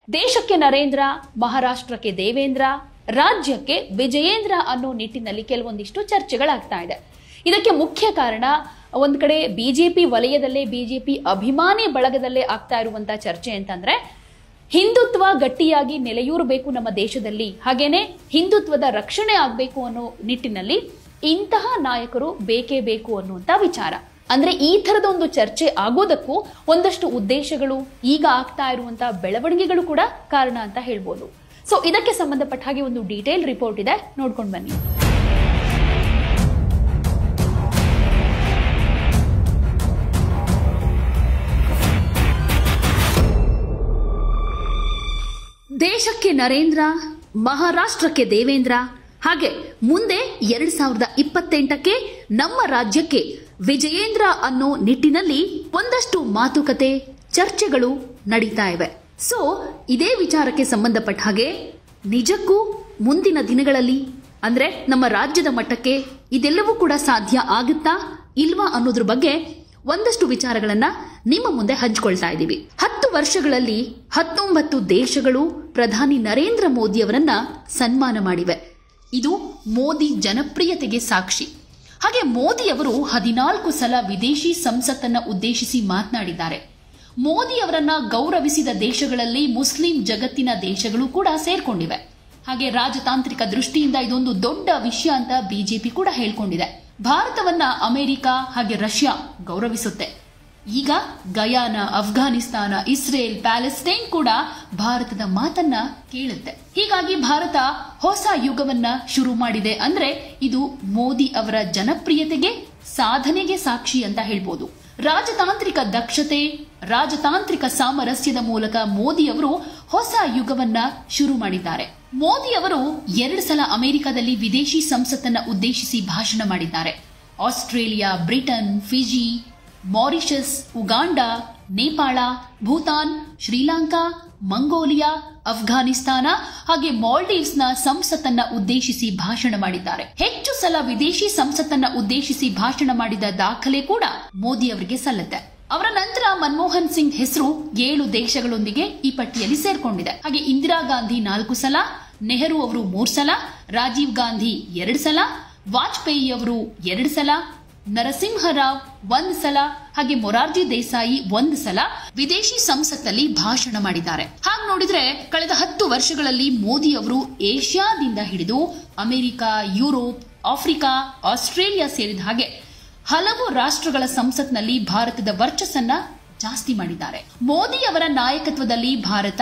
ದೇಶಕ್ಕೆ ನರೇಂದ್ರ, ಮಹಾರಾಷ್ಟ್ರಕ್ಕೆ ದೇವೇಂದ್ರ, ರಾಜ್ಯಕ್ಕೆ ವಿಜಯೇಂದ್ರ ಅನ್ನೋ ನಿಟ್ಟಿನಲ್ಲಿ ಕೆಲವೊಂದಿಷ್ಟು ಚರ್ಚೆಗಳಾಗ್ತಾ ಇದೆ. ಇದಕ್ಕೆ ಮುಖ್ಯ ಕಾರಣ ಒಂದ್ ಕಡೆ ಬಿಜೆಪಿ ವಲಯದಲ್ಲೇ, ಬಿಜೆಪಿ ಅಭಿಮಾನಿ ಬಳಗದಲ್ಲೇ ಆಗ್ತಾ ಇರುವಂತಹ ಚರ್ಚೆ ಅಂತಂದ್ರೆ ಹಿಂದುತ್ವ ಗಟ್ಟಿಯಾಗಿ ನೆಲೆಯೂರಬೇಕು ನಮ್ಮ ದೇಶದಲ್ಲಿ, ಹಾಗೇನೆ ಹಿಂದುತ್ವದ ರಕ್ಷಣೆ ಆಗ್ಬೇಕು ಅನ್ನೋ ನಿಟ್ಟಿನಲ್ಲಿ ಇಂತಹ ನಾಯಕರು ಬೇಕೇ ಬೇಕು ಅನ್ನುವಂತ ವಿಚಾರ. ಅಂದ್ರೆ ಈ ತರದ ಒಂದು ಚರ್ಚೆ ಆಗೋದಕ್ಕೂ ಒಂದಷ್ಟು ಉದ್ದೇಶಗಳು, ಈಗ ಆಗ್ತಾ ಇರುವಂತಹ ಬೆಳವಣಿಗೆಗಳು ಕೂಡ ಕಾರಣ ಅಂತ ಹೇಳ್ಬೋದು. ಸೊ ಇದಕ್ಕೆ ಸಂಬಂಧಪಟ್ಟ ಹಾಗೆ ಒಂದು ಡೀಟೇಲ್ ರಿಪೋರ್ಟ್ ಇದೆ, ನೋಡ್ಕೊಂಡು ಬನ್ನಿ. ದೇಶಕ್ಕೆ ನರೇಂದ್ರ, ಮಹಾರಾಷ್ಟ್ರಕ್ಕೆ ದೇವೇಂದ್ರ, ಹಾಗೆ ಮುಂದೆ 2028ಕ್ಕೆ ನಮ್ಮ ರಾಜ್ಯಕ್ಕೆ ವಿಜಯೇಂದ್ರ ಅನ್ನೋ ನಿಟ್ಟಿನಲ್ಲಿ ಒಂದಷ್ಟು ಮಾತುಕತೆ, ಚರ್ಚೆಗಳು ನಡೀತಾ ಇವೆ. ಸೊ ಇದೇ ವಿಚಾರಕ್ಕೆ ಸಂಬಂಧಪಟ್ಟ ಹಾಗೆ ನಿಜಕ್ಕೂ ಮುಂದಿನ ದಿನಗಳಲ್ಲಿ ಅಂದ್ರೆ ನಮ್ಮ ರಾಜ್ಯದ ಮಟ್ಟಕ್ಕೆ ಇದೆಲ್ಲವೂ ಕೂಡ ಸಾಧ್ಯ ಆಗುತ್ತಾ ಇಲ್ವಾ ಅನ್ನೋದ್ರ ಬಗ್ಗೆ ಒಂದಷ್ಟು ವಿಚಾರಗಳನ್ನ ನಿಮ್ಮ ಮುಂದೆ ಹಂಚಿಕೊಳ್ತಾ ಇದ್ದೀವಿ. 10 ವರ್ಷಗಳಲ್ಲಿ 19 ದೇಶಗಳು ಪ್ರಧಾನಿ ನರೇಂದ್ರ ಮೋದಿ ಅವರನ್ನ ಸನ್ಮಾನ ಮಾಡಿವೆ. ಇದು ಮೋದಿ ಜನಪ್ರಿಯತೆಗೆ ಸಾಕ್ಷಿ. ಹಾಗೆ ಮೋದಿ ಅವರು 14 ಸಲ ವಿದೇಶಿ ಸಂಸತ್ತನ್ನ ಉದ್ದೇಶಿಸಿ ಮಾತನಾಡಿದ್ದಾರೆ. ಮೋದಿ ಅವರನ್ನ ಗೌರವಿಸಿದ ದೇಶಗಳಲ್ಲಿ ಮುಸ್ಲಿಂ ಜಗತ್ತಿನ ದೇಶಗಳು ಕೂಡ ಸೇರ್ಕೊಂಡಿವೆ. ಹಾಗೆ ರಾಜತಾಂತ್ರಿಕ ದೃಷ್ಟಿಯಿಂದ ಇದೊಂದು ದೊಡ್ಡ ವಿಷಯ ಅಂತ ಬಿಜೆಪಿ ಕೂಡ ಹೇಳ್ಕೊಂಡಿದೆ. ಭಾರತವನ್ನ ಅಮೆರಿಕ ಹಾಗೆ ರಷ್ಯಾ ಗೌರವಿಸುತ್ತೆ. ಈಗ ಗಯಾನ, ಅಫ್ಘಾನಿಸ್ತಾನ, ಇಸ್ರೇಲ್, ಪ್ಯಾಲೆಸ್ಟೈನ್ ಕೂಡ ಭಾರತದ ಮಾತನ್ನ ಕೇಳುತ್ತೆ. ಹೀಗಾಗಿ ಭಾರತ ಹೊಸ ಯುಗವನ್ನ ಶುರು ಮಾಡಿದೆ ಅಂದ್ರೆ ಇದು ಮೋದಿ ಅವರ ಜನಪ್ರಿಯತೆಗೆ, ಸಾಧನೆಗೆ ಸಾಕ್ಷಿ ಅಂತ ಹೇಳ್ಬೋದು. ರಾಜತಾಂತ್ರಿಕ ದಕ್ಷತೆ, ರಾಜತಾಂತ್ರಿಕ ಸಾಮರಸ್ಯದ ಮೂಲಕ ಮೋದಿ ಅವರು ಹೊಸ ಯುಗವನ್ನ ಶುರು ಮಾಡಿದ್ದಾರೆ. ಮೋದಿ ಅವರು 2 ಸಲ ಅಮೆರಿಕದಲ್ಲಿ ವಿದೇಶಿ ಸಂಸತ್ತನ್ನ ಉದ್ದೇಶಿಸಿ ಭಾಷಣ ಮಾಡಿದ್ದಾರೆ. Australia, Britain, Fiji, Mauritius, Uganda, Nepal, Bhutan, Sri Lanka, Mongolia, Afghanistan ಹಾಗೆ ಮಾಲ್ಡೀವ್ಸ್ನ ಸಂಸತ್ತನ್ನ ಉದ್ದೇಶಿಸಿ ಭಾಷಣ ಮಾಡಿದ್ದಾರೆ. ಹೆಚ್ಚು ಸಲ ವಿದೇಶಿ ಸಂಸತ್ತನ್ನ ಉದ್ದೇಶಿಸಿ ಭಾಷಣ ಮಾಡಿದ ದಾಖಲೆ ಕೂಡ ಮೋದಿ ಅವರಿಗೆ ಸಲ್ಲುತ್ತೆ. ಅವರ ನಂತರ ಮನಮೋಹನ್ ಸಿಂಗ್ ಹೆಸರು 7 ದೇಶಗಳೊಂದಿಗೆ ಈ ಪಟ್ಟಿಯಲ್ಲಿ ಸೇರ್ಕೊಂಡಿದೆ. ಹಾಗೆ ಇಂದಿರಾ ಗಾಂಧಿ 4 ಸಲ, ನೆಹರು ಅವರು 3 ಸಲ, ರಾಜೀವ್ ಗಾಂಧಿ 2 ಸಲ, ವಾಜಪೇಯಿ ಅವರು 2 ಸಲ, ನರಸಿಂಹರಾವ್ 1 ಸಲ ಹಾಗೆ ಮೊರಾರ್ಜಿ ದೇಸಾಯಿ 1 ಸಲ ವಿದೇಶಿ ಸಂಸತ್ತಲ್ಲಿ ಭಾಷಣ ಮಾಡಿದ್ದಾರೆ. ಹಾಗೆ ನೋಡಿದ್ರೆ ಕಳೆದ 10 ವರ್ಷಗಳಲ್ಲಿ ಮೋದಿ ಅವರು ಏಷ್ಯಾದಿಂದ ಹಿಡಿದು ಅಮೆರಿಕ, ಯುರೋಪ್, ಆಫ್ರಿಕಾ, ಆಸ್ಟ್ರೇಲಿಯಾ ಸೇರಿದ ಹಾಗೆ ಹಲವು ರಾಷ್ಟ್ರಗಳ ಸಂಸತ್ನಲ್ಲಿ ಭಾರತದ ವರ್ಚಸ್ಸನ್ನ ಜಾಸ್ತಿ ಮಾಡಿದ್ದಾರೆ. ಮೋದಿ ಅವರ ನಾಯಕತ್ವದಲ್ಲಿ ಭಾರತ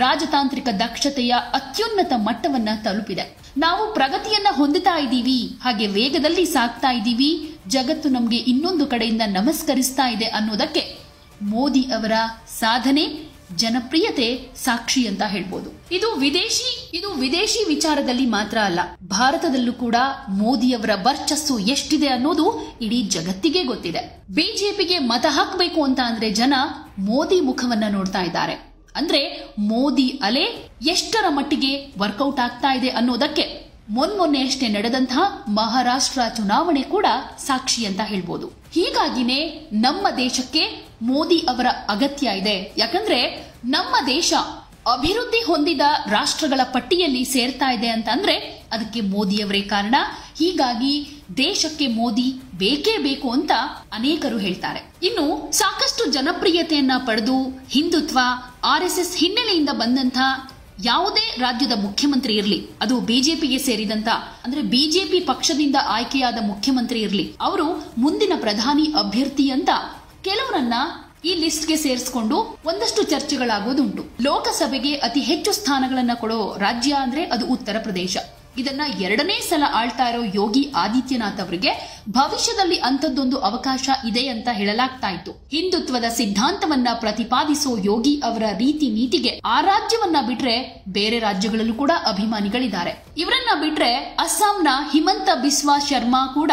ರಾಜತಾಂತ್ರಿಕ ದಕ್ಷತೆಯ ಅತ್ಯುನ್ನತ ಮಟ್ಟವನ್ನ ತಲುಪಿದೆ. ನಾವು ಪ್ರಗತಿಯನ್ನ ಹೊಂದುತ್ತಾ ಇದ್ದೀವಿ, ಹಾಗೆ ವೇಗದಲ್ಲಿ ಸಾಗ್ತಾ ಇದ್ದೀವಿ, ಜಗತ್ತು ನಮಗೆ ಇನ್ನೊಂದು ಕಡೆಯಿಂದ ನಮಸ್ಕರಿಸ್ತಾ ಇದೆ ಅನ್ನೋದಕ್ಕೆ ಮೋದಿ ಅವರ ಸಾಧನೆ, ಜನಪ್ರಿಯತೆ ಸಾಕ್ಷಿ ಅಂತ ಹೇಳ್ಬೋದು. ಇದು ವಿದೇಶಿ ವಿಚಾರದಲ್ಲಿ ಮಾತ್ರ ಅಲ್ಲ, ಭಾರತದಲ್ಲೂ ಕೂಡ ಮೋದಿಯವರ ವರ್ಚಸ್ಸು ಎಷ್ಟಿದೆ ಅನ್ನೋದು ಇಡೀ ಜಗತ್ತಿಗೆ ಗೊತ್ತಿದೆ. ಬಿಜೆಪಿಗೆ ಮತ ಹಾಕಬೇಕು ಅಂತ ಅಂದ್ರೆ ಜನ ಮೋದಿ ಮುಖವನ್ನ ನೋಡ್ತಾ ಇದ್ದಾರೆ. ಅಂದ್ರೆ ಮೋದಿ ಅಲೆ ಎಷ್ಟರ ಮಟ್ಟಿಗೆ ವರ್ಕೌಟ್ ಆಗ್ತಾ ಇದೆ ಅನ್ನೋದಕ್ಕೆ ಮೊನ್ನೆಯಷ್ಟೇ ನಡೆದಂತಹ ಮಹಾರಾಷ್ಟ್ರ ಚುನಾವಣೆ ಕೂಡ ಸಾಕ್ಷಿ ಅಂತ ಹೇಳ್ಬೋದು. ಹೀಗಾಗಿನೇ ನಮ್ಮ ದೇಶಕ್ಕೆ ಮೋದಿ ಅವರ ಅಗತ್ಯ ಇದೆ. ಯಾಕಂದ್ರೆ ನಮ್ಮ ದೇಶ ಅಭಿವೃದ್ಧಿ ಹೊಂದಿದ ರಾಷ್ಟ್ರಗಳ ಪಟ್ಟಿಯಲ್ಲಿ ಸೇರ್ತಾ ಇದೆ ಅಂತ ಅಂದ್ರೆ ಅದಕ್ಕೆ ಮೋದಿಯವರೇ ಕಾರಣ. ಹೀಗಾಗಿ ದೇಶಕ್ಕೆ ಮೋದಿ ಬೇಕೇ ಬೇಕು ಅಂತ ಅನೇಕರು ಹೇಳ್ತಾರೆ. ಇನ್ನು ಸಾಕಷ್ಟು ಜನಪ್ರಿಯತೆಯನ್ನ ಪಡೆದು ಹಿಂದುತ್ವ, RSS ಹಿನ್ನೆಲೆಯಿಂದ ಬಂದಂತ ಯಾವುದೇ ರಾಜ್ಯದ ಮುಖ್ಯಮಂತ್ರಿ ಇರಲಿ, ಅದು ಬಿಜೆಪಿಗೆ ಸೇರಿದಂತ ಅಂದ್ರೆ ಬಿಜೆಪಿ ಪಕ್ಷದಿಂದ ಆಯ್ಕೆಯಾದ ಮುಖ್ಯಮಂತ್ರಿ ಇರಲಿ, ಅವರು ಮುಂದಿನ ಪ್ರಧಾನಿ ಅಭ್ಯರ್ಥಿ ಅಂತ ಕೆಲವರನ್ನ ಈ ಲಿಸ್ಟ್ಗೆ ಸೇರಿಸಿಕೊಂಡು ಒಂದಷ್ಟು ಚರ್ಚೆಗಳಾಗೋದುಂಟು. ಲೋಕಸಭೆಗೆ ಅತಿ ಹೆಚ್ಚು ಸ್ಥಾನಗಳನ್ನ ಕೊಡೋ ರಾಜ್ಯ ಅಂದ್ರೆ ಅದು ಉತ್ತರ ಪ್ರದೇಶ. ಇದನ್ನ 2ನೇ ಸಲ ಆಳ್ತಾ ಇರೋ ಯೋಗಿ ಆದಿತ್ಯನಾಥ್ ಅವರಿಗೆ ಭವಿಷ್ಯದಲ್ಲಿ ಅಂಥದ್ದೊಂದು ಅವಕಾಶ ಇದೆ ಅಂತ ಹೇಳಲಾಗ್ತಾ ಇತ್ತು. ಹಿಂದುತ್ವದ ಸಿದ್ಧಾಂತವನ್ನ ಪ್ರತಿಪಾದಿಸೋ ಯೋಗಿ ಅವರ ರೀತಿ ನೀತಿಗೆ ಆ ರಾಜ್ಯವನ್ನ ಬಿಟ್ರೆ ಬೇರೆ ರಾಜ್ಯಗಳಲ್ಲೂ ಕೂಡ ಅಭಿಮಾನಿಗಳಿದ್ದಾರೆ. ಇವರನ್ನ ಬಿಟ್ರೆ ಅಸ್ಸಾಂನ ಹಿಮಂತ ಬಿಸ್ವಾ ಶರ್ಮಾ ಕೂಡ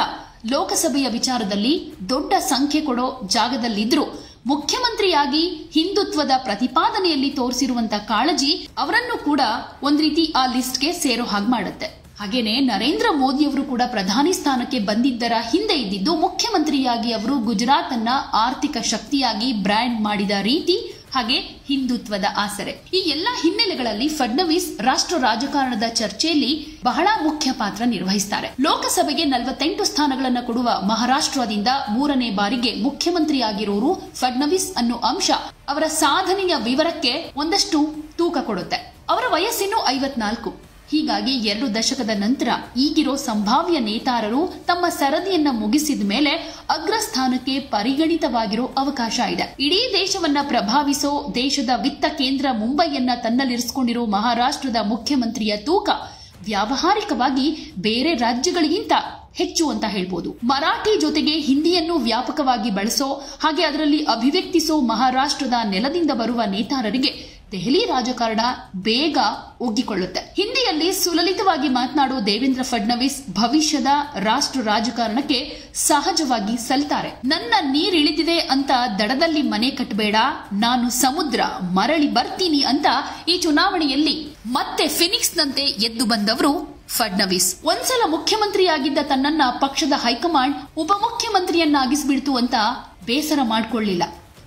ಲೋಕಸಭೆಯ ವಿಚಾರದಲ್ಲಿ ದೊಡ್ಡ ಸಂಖ್ಯೆ ಕೊಡೋ ಜಾಗದಲ್ಲಿದ್ರು ಮುಖ್ಯಮಂತ್ರಿಯಾಗಿ ಹಿಂದುತ್ವದ ಪ್ರತಿಪಾದನೆಯಲ್ಲಿ ತೋರಿಸಿರುವಂತಹ ಕಾಳಜಿ ಅವರನ್ನು ಕೂಡ ಒಂದ್ ರೀತಿ ಆ ಲಿಸ್ಟ್ಗೆ ಸೇರೋ ಹಾಗೆ ಮಾಡುತ್ತೆ. ಹಾಗೇನೆ ನರೇಂದ್ರ ಮೋದಿ ಅವರು ಕೂಡ ಪ್ರಧಾನಿ ಸ್ಥಾನಕ್ಕೆ ಬಂದಿದ್ದರ ಹಿಂದೆ ಇದ್ದಿದ್ದು ಮುಖ್ಯಮಂತ್ರಿಯಾಗಿ ಅವರು ಗುಜರಾತ್ ಅನ್ನ ಆರ್ಥಿಕ ಶಕ್ತಿಯಾಗಿ ಬ್ರ್ಯಾಂಡ್ ಮಾಡಿದ ರೀತಿ ಹಾಗೆ ಹಿಂದುತ್ವದ ಆಸರೆ. ಈ ಎಲ್ಲಾ ಹಿನ್ನೆಲೆಗಳಲ್ಲಿ ಫಡ್ನವೀಸ್ ರಾಷ್ಟ್ರ ರಾಜಕಾರಣದ ಚರ್ಚೆಯಲ್ಲಿ ಬಹಳ ಮುಖ್ಯ ಪಾತ್ರ ನಿರ್ವಹಿಸುತ್ತಾರೆ. ಲೋಕಸಭೆಗೆ 48 ಸ್ಥಾನಗಳನ್ನು ಕೊಡುವ ಮಹಾರಾಷ್ಟ್ರದಿಂದ 3ನೇ ಬಾರಿಗೆ ಮುಖ್ಯಮಂತ್ರಿಯಾಗಿರೋರು ಫಡ್ನವೀಸ್ ಅನ್ನೋ ಅಂಶ ಅವರ ಸಾಧನೆಯ ವಿವರಕ್ಕೆ ಒಂದಷ್ಟು ತೂಕ ಕೊಡುತ್ತೆ. ಅವರ ವಯಸ್ಸಿನ್ನು 54. ಹೀಗಾಗಿ 2 ದಶಕದ ನಂತರ ಈಗಿರೋ ಸಂಭಾವ್ಯ ನೇತಾರರು ತಮ್ಮ ಸರದಿಯನ್ನ ಮುಗಿಸಿದ ಮೇಲೆ ಅಗ್ರಸ್ಥಾನಕ್ಕೆ ಪರಿಗಣಿತವಾಗಿರೋ ಅವಕಾಶ ಇದೆ. ಇಡೀ ದೇಶವನ್ನ ಪ್ರಭಾವಿಸೋ ದೇಶದ ವಿತ್ತ ಕೇಂದ್ರ ಮುಂಬೈಯನ್ನ ತನ್ನಲ್ಲಿರಿಸಿಕೊಂಡಿರೋ ಮಹಾರಾಷ್ಟ್ರದ ಮುಖ್ಯಮಂತ್ರಿಯ ತೂಕ ವ್ಯಾವಹಾರಿಕವಾಗಿ ಬೇರೆ ರಾಜ್ಯಗಳಿಗಿಂತ ಹೆಚ್ಚು ಅಂತ ಹೇಳ್ಬೋದು. ಮರಾಠಿ ಜೊತೆಗೆ ಹಿಂದಿಯನ್ನು ವ್ಯಾಪಕವಾಗಿ ಬಳಸೋ ಹಾಗೆ ಅದರಲ್ಲಿ ಅಭಿವ್ಯಕ್ತಿಸೋ ಮಹಾರಾಷ್ಟ್ರದ ನೆಲದಿಂದ ಬರುವ ನೇತಾರರಿಗೆ ದೆಹಲಿ ರಾಜಕಾರಣ ಬೇಗ ಒಗ್ಗಿಕೊಳ್ಳುತ್ತೆ. ಹಿಂದಿಯಲ್ಲಿ ಸುಲಲಿತವಾಗಿ ಮಾತನಾಡೋ ದೇವೇಂದ್ರ ಫಡ್ನವೀಸ್ ಭವಿಷ್ಯದ ರಾಷ್ಟ್ರ ರಾಜಕಾರಣಕ್ಕೆ ಸಹಜವಾಗಿ ಸಲ್ತಾರೆ. ನನ್ನ ನೀರಿಳಿದಿದೆ ಅಂತ ದಡದಲ್ಲಿ ಮನೆ ಕಟ್ಟಬೇಡ, ನಾನು ಸಮುದ್ರ ಮರಳಿ ಬರ್ತೀನಿ ಅಂತ ಈ ಚುನಾವಣೆಯಲ್ಲಿ ಮತ್ತೆ ಫಿನಿಕ್ಸ್ನಂತೆ ಎದ್ದು ಬಂದವರು ಫಡ್ನವೀಸ್. ಒಂದ್ಸಲ ಮುಖ್ಯಮಂತ್ರಿಯಾಗಿದ್ದ ತನ್ನನ್ನ ಪಕ್ಷದ ಹೈಕಮಾಂಡ್ ಉಪಮುಖ್ಯಮಂತ್ರಿಯನ್ನಾಗಿಸ್ಬಿಡ್ತು ಅಂತ ಬೇಸರ ಮಾಡಿಕೊಳ್ಳಿಲ್ಲ.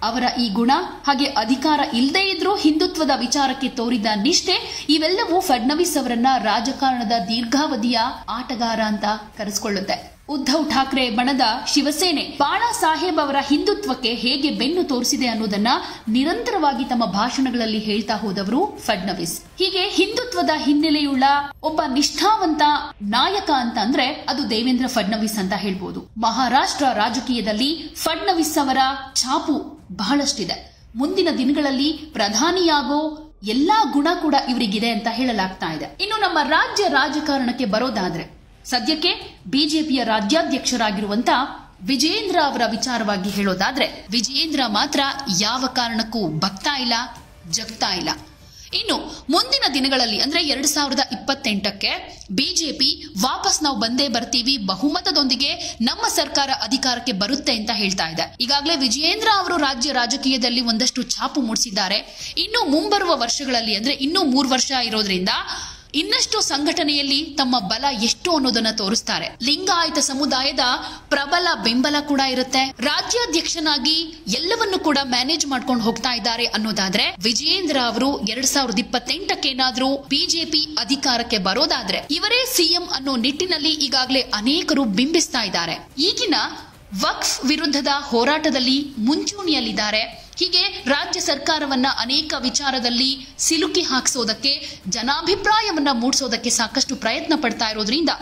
ಅವರ ಈ ಗುಣ ಹಾಗೆ ಅಧಿಕಾರ ಇಲ್ಲದೇ ಇದ್ರೂ ಹಿಂದುತ್ವದ ವಿಚಾರಕ್ಕೆ ತೋರಿದ ನಿಷ್ಠೆ ಇವೆಲ್ಲವೂ ಫಡ್ನವೀಸ್ ಅವರನ್ನ ರಾಜಕಾರಣದ ದೀರ್ಘಾವಧಿಯ ಆಟಗಾರ ಅಂತ ಕರೆಸಿಕೊಳ್ಳುತ್ತೆ. ಉದ್ಧವ್ ಠಾಕ್ರೆ ಬಣದ ಶಿವಸೇನೆ ಬಾಳಾ ಸಾಹೇಬ್ ಅವರ ಹಿಂದುತ್ವಕ್ಕೆ ಹೇಗೆ ಬೆನ್ನು ತೋರಿಸಿದೆ ಅನ್ನೋದನ್ನ ನಿರಂತರವಾಗಿ ತಮ್ಮ ಭಾಷಣಗಳಲ್ಲಿ ಹೇಳ್ತಾ ಹೋದವರು ಫಡ್ನವೀಸ್. ಹೀಗೆ ಹಿಂದುತ್ವದ ಹಿನ್ನೆಲೆಯುಳ್ಳ ಒಬ್ಬ ನಿಷ್ಠಾವಂತ ನಾಯಕ ಅಂತ ಅಂದ್ರೆ ಅದು ದೇವೇಂದ್ರ ಫಡ್ನವೀಸ್ ಅಂತ ಹೇಳ್ಬೋದು. ಮಹಾರಾಷ್ಟ್ರ ರಾಜಕೀಯದಲ್ಲಿ ಫಡ್ನವೀಸ್ ಅವರ ಛಾಪು ಬಹಳಷ್ಟಿದೆ. ಮುಂದಿನ ದಿನಗಳಲ್ಲಿ ಪ್ರಧಾನಿಯಾಗೋ ಎಲ್ಲಾ ಗುಣ ಕೂಡ ಇವರಿಗಿದೆ ಅಂತ ಹೇಳಲಾಗ್ತಾ ಇದೆ. ಇನ್ನು ನಮ್ಮ ರಾಜ್ಯ ರಾಜಕಾರಣಕ್ಕೆ ಬರೋದಾದ್ರೆ ಸದ್ಯಕ್ಕೆ ಬಿಜೆಪಿಯ ರಾಜ್ಯಾಧ್ಯಕ್ಷರಾಗಿರುವಂತ ವಿಜಯೇಂದ್ರ ಅವರ ವಿಚಾರವಾಗಿ ಹೇಳೋದಾದ್ರೆ ವಿಜಯೇಂದ್ರ ಮಾತ್ರ ಯಾವ ಕಾರಣಕ್ಕೂ ಬಗ್ತಾ ಇಲ್ಲ, ಜಗ್ತಾ ಇಲ್ಲ. ಇನ್ನು ಮುಂದಿನ ದಿನಗಳಲ್ಲಿ ಅಂದ್ರೆ 2028ಕ್ಕೆ ಬಿಜೆಪಿ ವಾಪಸ್ ನಾವು ಬಂದೇ ಬರ್ತೀವಿ, ಬಹುಮತದೊಂದಿಗೆ ನಮ್ಮ ಸರ್ಕಾರ ಅಧಿಕಾರಕ್ಕೆ ಬರುತ್ತೆ ಅಂತ ಹೇಳ್ತಾ ಇದೆ. ಈಗಾಗಲೇ ವಿಜಯೇಂದ್ರ ಅವರು ರಾಜ್ಯ ರಾಜಕೀಯದಲ್ಲಿ ಒಂದಷ್ಟು ಛಾಪು ಮೂಡಿಸಿದ್ದಾರೆ. ಇನ್ನು ಮುಂಬರುವ ವರ್ಷಗಳಲ್ಲಿ ಅಂದ್ರೆ ಇನ್ನೂ 3 ವರ್ಷ ಇರೋದ್ರಿಂದ ಇನ್ನಷ್ಟು ಸಂಘಟನೆಯಲ್ಲಿ ತಮ್ಮ ಬಲ ಎಷ್ಟು ಅನ್ನೋದನ್ನ ತೋರಿಸ್ತಾರೆ. ಲಿಂಗಾಯತ ಸಮುದಾಯದ ಪ್ರಬಲ ಬೆಂಬಲ ಕೂಡ ಇರುತ್ತೆ. ರಾಜ್ಯಾಧ್ಯಕ್ಷನಾಗಿ ಎಲ್ಲವನ್ನು ಕೂಡ ಮ್ಯಾನೇಜ್ ಮಾಡ್ಕೊಂಡು ಹೋಗ್ತಾ ಇದ್ದಾರೆ ಅನ್ನೋದಾದ್ರೆ ವಿಜಯೇಂದ್ರ ಅವರು 2028ಕ್ಕೆ ಏನಾದ್ರೂ ಬಿಜೆಪಿ ಅಧಿಕಾರಕ್ಕೆ ಬರೋದಾದ್ರೆ ಇವರೇ ಸಿಎಂ ಅನ್ನೋ ನಿಟ್ಟಿನಲ್ಲಿ ಈಗಾಗಲೇ ಅನೇಕರು ಬಿಂಬಿಸ್ತಾ ಇದ್ದಾರೆ. ಈಗಿನ ವಕ್ಫ್ ವಿರುದ್ಧದ ಹೋರಾಟದಲ್ಲಿ ಮುಂಚೂಣಿಯಲ್ಲಿದ್ದಾರೆ. ಹೀಗೆ ರಾಜ್ಯ ಸರ್ಕಾರವನ್ನ ಅನೇಕ ವಿಚಾರದಲ್ಲಿ ಸಿಲುಕಿ ಹಾಕಿಸೋದಕ್ಕೆ, ಜನಾಭಿಪ್ರಾಯವನ್ನ ಮೂಡಿಸೋದಕ್ಕೆ ಸಾಕಷ್ಟು ಪ್ರಯತ್ನ ಪಡ್ತಾ ಇರೋದ್ರಿಂದ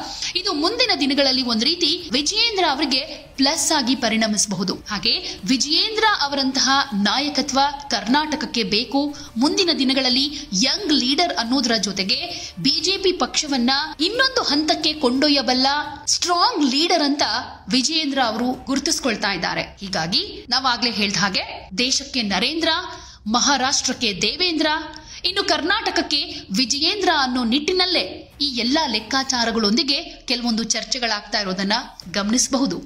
ಇದು ಮುಂದಿನ ದಿನಗಳಲ್ಲಿ ಒಂದು ರೀತಿ ವಿಜಯೇಂದ್ರ ಅವರಿಗೆ ಪ್ಲಸ್ ಆಗಿ ಪರಿಣಮಿಸಬಹುದು. ಹಾಗೆ ವಿಜಯೇಂದ್ರ ಅವರಂತಹ ನಾಯಕತ್ವ ಕರ್ನಾಟಕಕ್ಕೆ ಬೇಕು. ಮುಂದಿನ ದಿನಗಳಲ್ಲಿ ಯಂಗ್ ಲೀಡರ್ ಅನ್ನೋದರ ಜೊತೆಗೆ ಬಿಜೆಪಿ ಪಕ್ಷವನ್ನ ಇನ್ನೊಂದು ಹಂತಕ್ಕೆ ಕೊಂಡೊಯ್ಯಬಲ್ಲ ಸ್ಟ್ರಾಂಗ್ ಲೀಡರ್ ಅಂತ ವಿಜಯೇಂದ್ರ ಅವರು ಗುರುತಿಸಿಕೊಳ್ತಾ ಇದ್ದಾರೆ. ಹೀಗಾಗಿ ನಾವಾಗ್ಲೇ ಹೇಳ್ದ ಹಾಗೆ ದೇಶಕ್ಕೆ ನರೇಂದ್ರ, ಮಹಾರಾಷ್ಟ್ರಕ್ಕೆ ದೇವೇಂದ್ರ, ಇನ್ನು ಕರ್ನಾಟಕಕ್ಕೆ ವಿಜಯೇಂದ್ರ ಅನ್ನೋ ನಿಟ್ಟಿನಲ್ಲೇ ಈ ಎಲ್ಲಾ ಲೆಕ್ಕಾಚಾರಗಳೊಂದಿಗೆ ಕೆಲವೊಂದು ಚರ್ಚೆಗಳಾಗ್ತಾ ಇರೋದನ್ನ ಗಮನಿಸಬಹುದು.